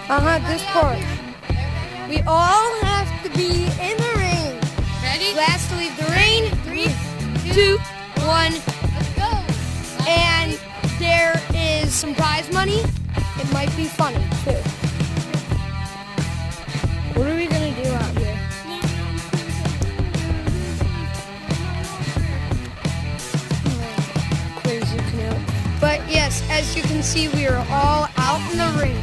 This part. We all have to be in the ring. Ready? Last to leave the ring. 3, 2, 1. Let's go. And there is some prize money. It might be funny too. What are we gonna do out here? Crazy canoe. But yes, as you can see, we are all out in the ring.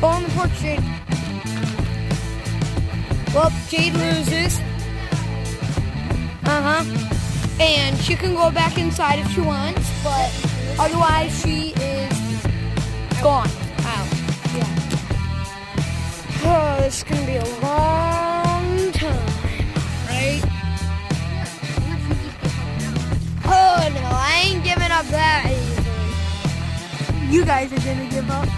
Go on the porch, Jade. Well, Jade loses. And she can go back inside if she wants, but otherwise she is gone. Out. Yeah. Oh, this is gonna be a long time, right? Oh no, I ain't giving up that easily. You guys are gonna give up.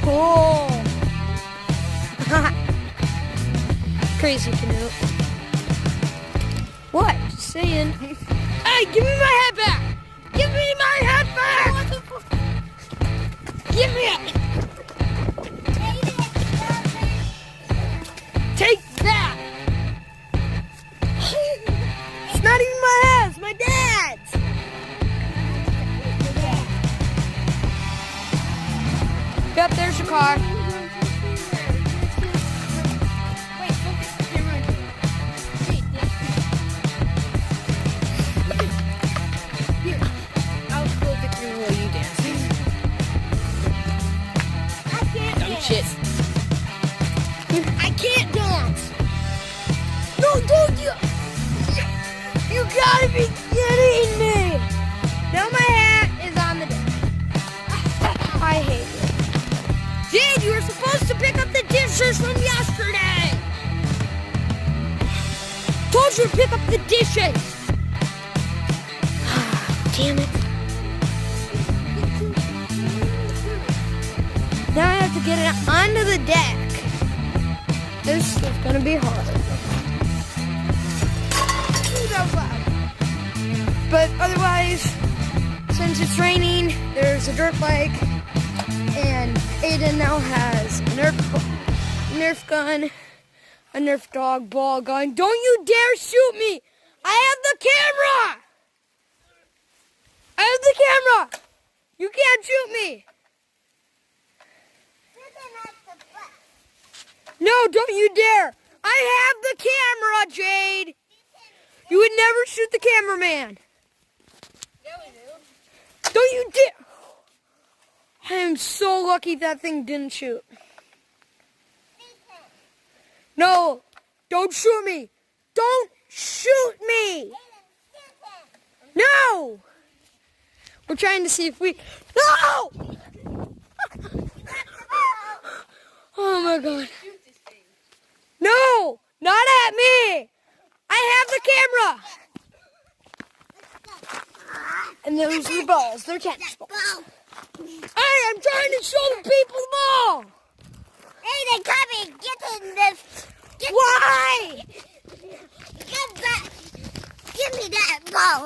Oh. Crazy canoe. What? Just saying. Hey, give me my hat back! Give me my hat back! Give me it! Take that! It's not even my hat, it's my dad's! Yep, there's your car. Shit. I can't dance. No, don't you? You gotta be kidding me. Now my hat is on the deck. I hate it. Jade, you were supposed to pick up the dishes from yesterday. Told you to pick up the dishes. Damn it. Now I have to get it onto the deck. This is gonna be hard. But otherwise, since it's raining, there's a dirt bike, and Aiden now has a Nerf gun, a Nerf dog ball gun. Don't you dare shoot me! I have the camera! I have the camera! You can't shoot me! No, don't you dare! I have the camera, Jade! You would never shoot the cameraman! Yeah, we do. Don't you dare! I am so lucky that thing didn't shoot. No! Don't shoot me! Don't shoot me! No! We're trying to see if we... No! Oh my God. No! Not at me! I have the camera! And those are the balls. They're tennis balls. Hey, I'm trying to show the people the ball! Hey, they come and get in this. Why? Come back. Give me that ball.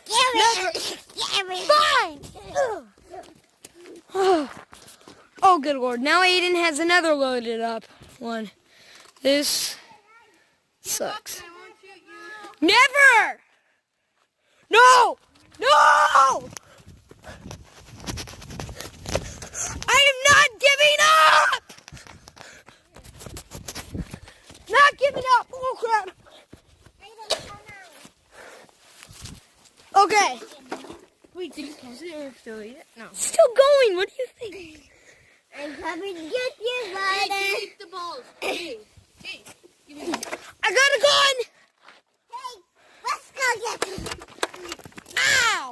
Give me. Fine! Oh, good Lord. Now Aiden has another loaded up one. This sucks. Never! No! No! I am not giving up! Not giving up! Oh, crap. Okay. Wait, did you pause it or still eat it? No. Still going. What do you think? I'm coming to get you, Hey, Ryder. keep the balls. Hey, give me that. I got a gun! Hey, let's go get you. Ow!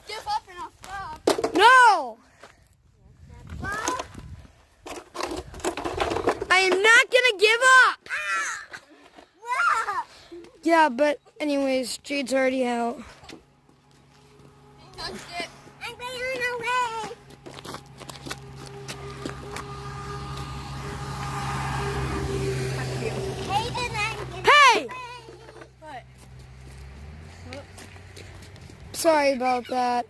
Give up and I'll stop. No! Ball. I am not gonna give up! Whoa. Yeah, but anyways, Jade's already out. Touched it. I'm going away. Hey! What? Sorry about that.